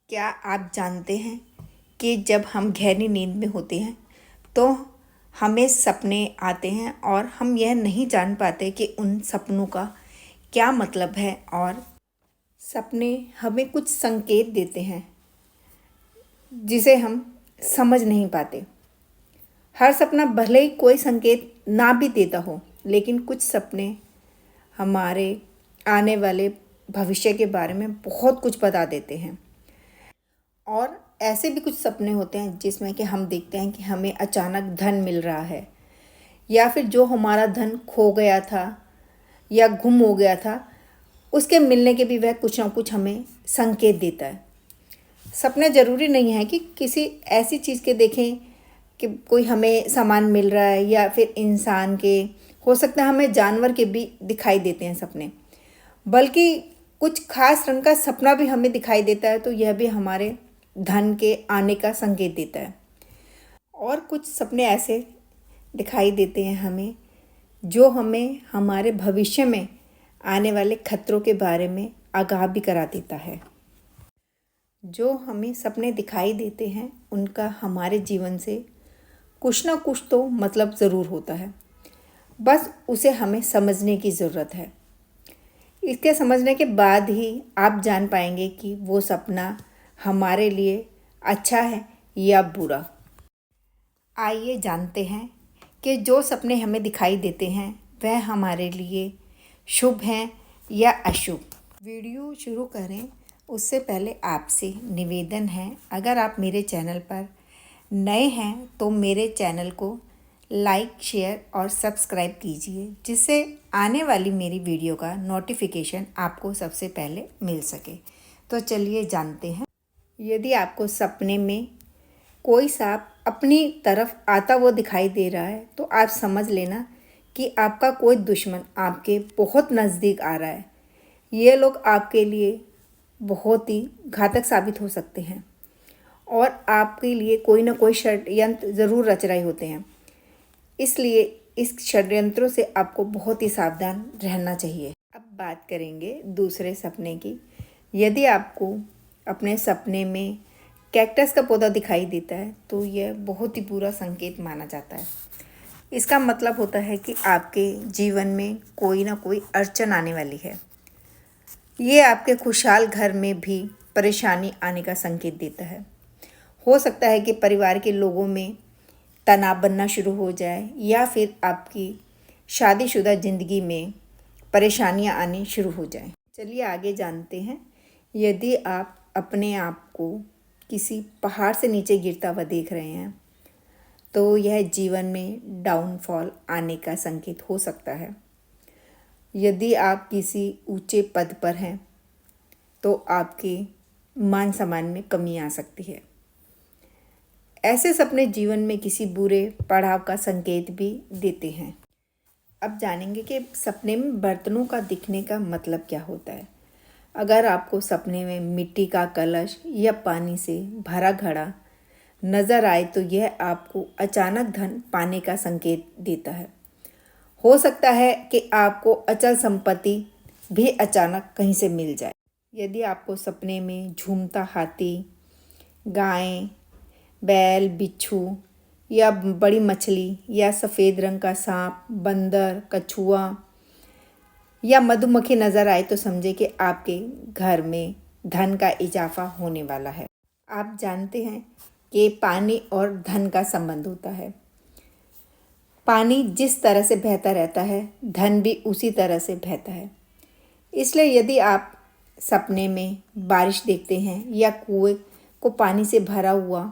क्या आप जानते हैं कि जब हम गहरी नींद में होते हैं तो हमें सपने आते हैं और हम यह नहीं जान पाते कि उन सपनों का क्या मतलब है। और सपने हमें कुछ संकेत देते हैं जिसे हम समझ नहीं पाते। हर सपना भले ही कोई संकेत ना भी देता हो, लेकिन कुछ सपने हमारे आने वाले भविष्य के बारे में बहुत कुछ बता देते हैं। और ऐसे भी कुछ सपने होते हैं जिसमें कि हम देखते हैं कि हमें अचानक धन मिल रहा है, या फिर जो हमारा धन खो गया था या गुम हो गया था उसके मिलने के भी वह कुछ ना कुछ हमें संकेत देता है। सपने ज़रूरी नहीं है कि किसी ऐसी चीज़ के देखें कि कोई हमें सामान मिल रहा है, या फिर इंसान के, हो सकता है हमें जानवर के भी दिखाई देते हैं सपने, बल्कि कुछ खास रंग का सपना भी हमें दिखाई देता है तो यह भी हमारे धन के आने का संकेत देता है। और कुछ सपने ऐसे दिखाई देते हैं हमें जो हमें हमारे भविष्य में आने वाले खतरों के बारे में आगाह भी करा देता है। जो हमें सपने दिखाई देते हैं उनका हमारे जीवन से कुछ ना कुछ तो मतलब ज़रूर होता है, बस उसे हमें समझने की ज़रूरत है। इसके समझने के बाद ही आप जान पाएंगे कि वो सपना हमारे लिए अच्छा है या बुरा। आइए जानते हैं कि जो सपने हमें दिखाई देते हैं वह हमारे लिए शुभ हैं या अशुभ। वीडियो शुरू करें उससे पहले आपसे निवेदन है, अगर आप मेरे चैनल पर नए हैं तो मेरे चैनल को लाइक, शेयर और सब्सक्राइब कीजिए, जिससे आने वाली मेरी वीडियो का नोटिफिकेशन आपको सबसे पहले मिल सके। तो चलिए जानते हैं। यदि आपको सपने में कोई सांप अपनी तरफ आता हुआ दिखाई दे रहा है तो आप समझ लेना कि आपका कोई दुश्मन आपके बहुत नज़दीक आ रहा है। ये लोग आपके लिए बहुत ही घातक साबित हो सकते हैं और आपके लिए कोई ना कोई षड्यंत्र ज़रूर रच रहे होते हैं। इसलिए इस षड्यंत्रों से आपको बहुत ही सावधान रहना चाहिए। अब बात करेंगे दूसरे सपने की। यदि आपको अपने सपने में कैक्टस का पौधा दिखाई देता है तो यह बहुत ही बुरा संकेत माना जाता है। इसका मतलब होता है कि आपके जीवन में कोई ना कोई अड़चन आने वाली है। ये आपके खुशहाल घर में भी परेशानी आने का संकेत देता है। हो सकता है कि परिवार के लोगों में तनाव बनना शुरू हो जाए, या फिर आपकी शादीशुदा ज़िंदगी में परेशानियां आनी शुरू हो जाएं। चलिए आगे जानते हैं। यदि आप अपने आप को किसी पहाड़ से नीचे गिरता हुआ देख रहे हैं तो यह जीवन में डाउनफॉल आने का संकेत हो सकता है। यदि आप किसी ऊंचे पद पर हैं तो आपके मान सम्मान में कमी आ सकती है। ऐसे सपने जीवन में किसी बुरे पड़ाव का संकेत भी देते हैं। अब जानेंगे कि सपने में बर्तनों का दिखने का मतलब क्या होता है। अगर आपको सपने में मिट्टी का कलश या पानी से भरा घड़ा नज़र आए तो यह आपको अचानक धन पाने का संकेत देता है। हो सकता है कि आपको अचल संपत्ति भी अचानक कहीं से मिल जाए। यदि आपको सपने में झूमता हाथी, गाय, बैल, बिच्छू या बड़ी मछली या सफ़ेद रंग का सांप, बंदर, कछुआ या मधुमक्खी नज़र आए तो समझे कि आपके घर में धन का इजाफा होने वाला है। आप जानते हैं कि पानी और धन का संबंध होता है। पानी जिस तरह से बहता रहता है, धन भी उसी तरह से बहता है। इसलिए यदि आप सपने में बारिश देखते हैं या कुएं को पानी से भरा हुआ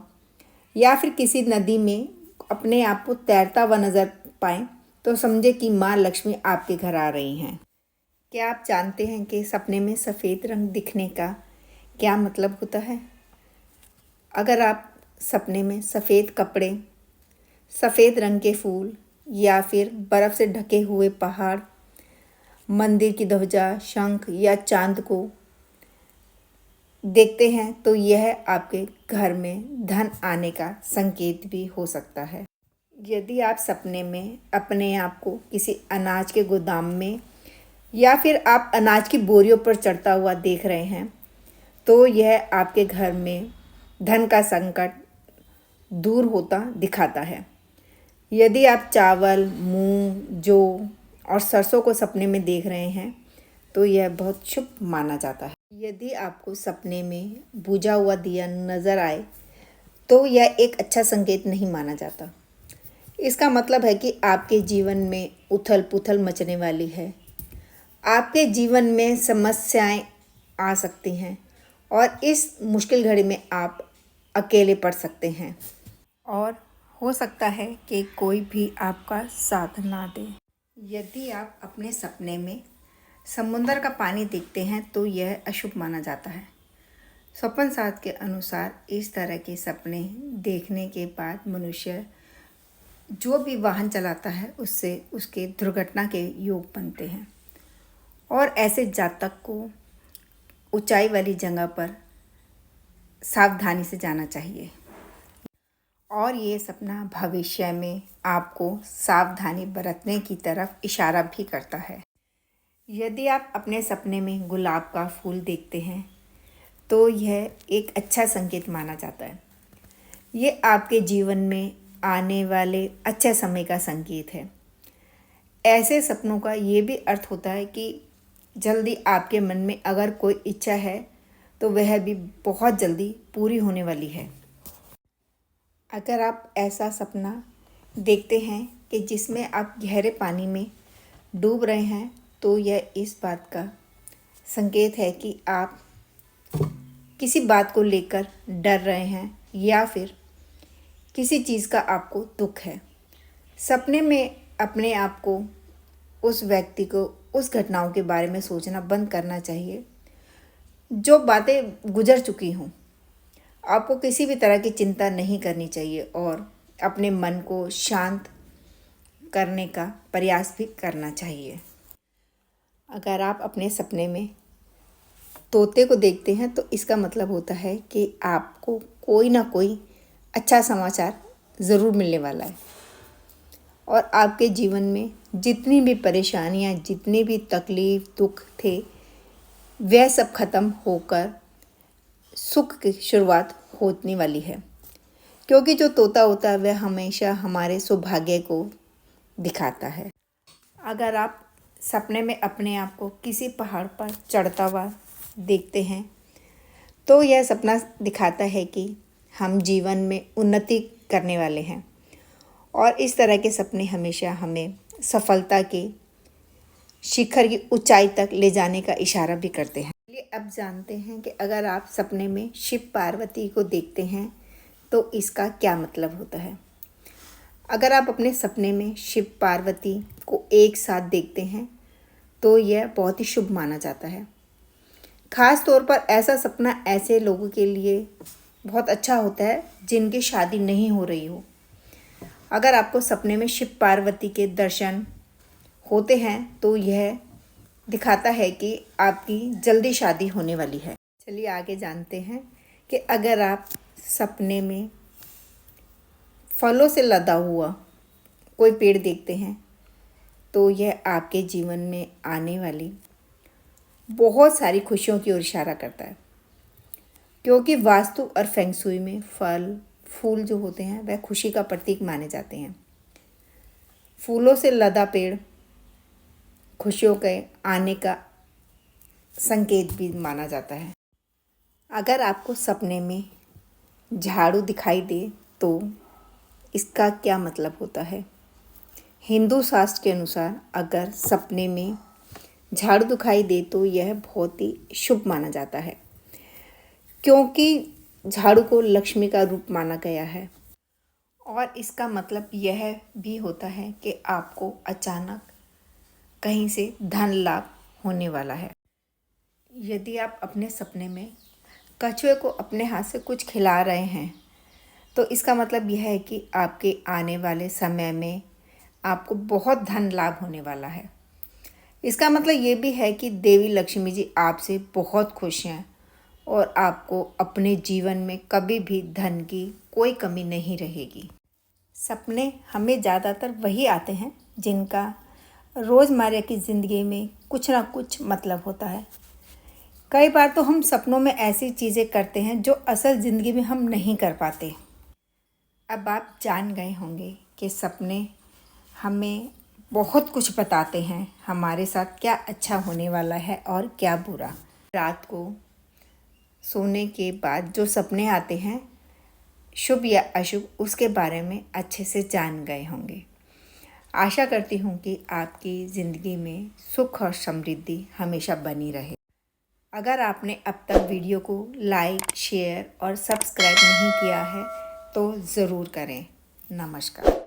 या फिर किसी नदी में अपने आप को तैरता हुआ नज़र पाएँ तो समझे कि माँ लक्ष्मी आपके घर आ रही हैं। क्या आप जानते हैं कि सपने में सफ़ेद रंग दिखने का क्या मतलब होता है? अगर आप सपने में सफ़ेद कपड़े, सफ़ेद रंग के फूल या फिर बर्फ़ से ढके हुए पहाड़, मंदिर की ध्वजा, शंख या चांद को देखते हैं तो यह आपके घर में धन आने का संकेत भी हो सकता है। यदि आप सपने में अपने आप को किसी अनाज के गोदाम में या फिर आप अनाज की बोरियों पर चढ़ता हुआ देख रहे हैं तो यह आपके घर में धन का संकट दूर होता दिखाता है। यदि आप चावल, मूंग, जौ और सरसों को सपने में देख रहे हैं तो यह बहुत शुभ माना जाता है। यदि आपको सपने में बुझा हुआ दिया नज़र आए तो यह एक अच्छा संकेत नहीं माना जाता। इसका मतलब है कि आपके जीवन में उथल पुथल मचने वाली है। आपके जीवन में समस्याएं आ सकती हैं और इस मुश्किल घड़ी में आप अकेले पड़ सकते हैं और हो सकता है कि कोई भी आपका साथ ना दे। यदि आप अपने सपने में समुद्र का पानी देखते हैं तो यह अशुभ माना जाता है। स्वप्न शास्त्र के अनुसार इस तरह के सपने देखने के बाद मनुष्य जो भी वाहन चलाता है उससे उसके दुर्घटना के योग बनते हैं और ऐसे जातक को ऊंचाई वाली जगह पर सावधानी से जाना चाहिए। और ये सपना भविष्य में आपको सावधानी बरतने की तरफ इशारा भी करता है। यदि आप अपने सपने में गुलाब का फूल देखते हैं तो यह एक अच्छा संकेत माना जाता है। ये आपके जीवन में आने वाले अच्छे समय का संकेत है। ऐसे सपनों का ये भी अर्थ होता है कि जल्दी आपके मन में अगर कोई इच्छा है तो वह भी बहुत जल्दी पूरी होने वाली है। अगर आप ऐसा सपना देखते हैं कि जिसमें आप गहरे पानी में डूब रहे हैं तो यह इस बात का संकेत है कि आप किसी बात को लेकर डर रहे हैं या फिर किसी चीज़ का आपको दुख है। सपने में अपने आप को, उस व्यक्ति को, उस घटनाओं के बारे में सोचना बंद करना चाहिए जो बातें गुजर चुकी हों। आपको किसी भी तरह की चिंता नहीं करनी चाहिए और अपने मन को शांत करने का प्रयास भी करना चाहिए। अगर आप अपने सपने में तोते को देखते हैं तो इसका मतलब होता है कि आपको कोई ना कोई अच्छा समाचार ज़रूर मिलने वाला है और आपके जीवन में जितनी भी परेशानियां, जितनी भी तकलीफ़, दुख थे, वह सब ख़त्म होकर सुख की शुरुआत होने वाली है। क्योंकि जो तोता होता है वह हमेशा हमारे सौभाग्य को दिखाता है। अगर आप सपने में अपने आप को किसी पहाड़ पर चढ़ता हुआ देखते हैं तो यह सपना दिखाता है कि हम जीवन में उन्नति करने वाले हैं और इस तरह के सपने हमेशा हमें सफलता के शिखर की ऊंचाई तक ले जाने का इशारा भी करते हैं। चलिए अब जानते हैं कि अगर आप सपने में शिव पार्वती को देखते हैं तो इसका क्या मतलब होता है। अगर आप अपने सपने में शिव पार्वती को एक साथ देखते हैं तो यह बहुत ही शुभ माना जाता है। ख़ास तौर पर ऐसा सपना ऐसे लोगों के लिए बहुत अच्छा होता है जिनकी शादी नहीं हो रही हो। अगर आपको सपने में शिव पार्वती के दर्शन होते हैं तो यह दिखाता है कि आपकी जल्दी शादी होने वाली है। चलिए आगे जानते हैं कि अगर आप सपने में फलों से लदा हुआ कोई पेड़ देखते हैं तो यह आपके जीवन में आने वाली बहुत सारी खुशियों की ओर इशारा करता है। क्योंकि वास्तु और फेंग शुई में फल, फूल जो होते हैं वह खुशी का प्रतीक माने जाते हैं। फूलों से लदा पेड़ खुशियों के आने का संकेत भी माना जाता है। अगर आपको सपने में झाड़ू दिखाई दे तो इसका क्या मतलब होता है। हिंदू शास्त्र के अनुसार अगर सपने में झाड़ू दिखाई दे तो यह बहुत ही शुभ माना जाता है क्योंकि झाड़ू को लक्ष्मी का रूप माना गया है और इसका मतलब यह भी होता है कि आपको अचानक कहीं से धन लाभ होने वाला है। यदि आप अपने सपने में कछुए को अपने हाथ से कुछ खिला रहे हैं तो इसका मतलब यह है कि आपके आने वाले समय में आपको बहुत धन लाभ होने वाला है। इसका मतलब ये भी है कि देवी लक्ष्मी जी आपसे बहुत खुश हैं और आपको अपने जीवन में कभी भी धन की कोई कमी नहीं रहेगी। सपने हमें ज़्यादातर वही आते हैं जिनका रोज़मर्रा की ज़िंदगी में कुछ ना कुछ मतलब होता है। कई बार तो हम सपनों में ऐसी चीज़ें करते हैं जो असल ज़िंदगी में हम नहीं कर पाते। अब आप जान गए होंगे कि सपने हमें बहुत कुछ बताते हैं, हमारे साथ क्या अच्छा होने वाला है और क्या बुरा। रात को सोने के बाद जो सपने आते हैं, शुभ या अशुभ, उसके बारे में अच्छे से जान गए होंगे। आशा करती हूँ कि आपकी ज़िंदगी में सुख और समृद्धि हमेशा बनी रहे। अगर आपने अब तक वीडियो को लाइक, शेयर और सब्सक्राइब नहीं किया है तो ज़रूर करें। नमस्कार।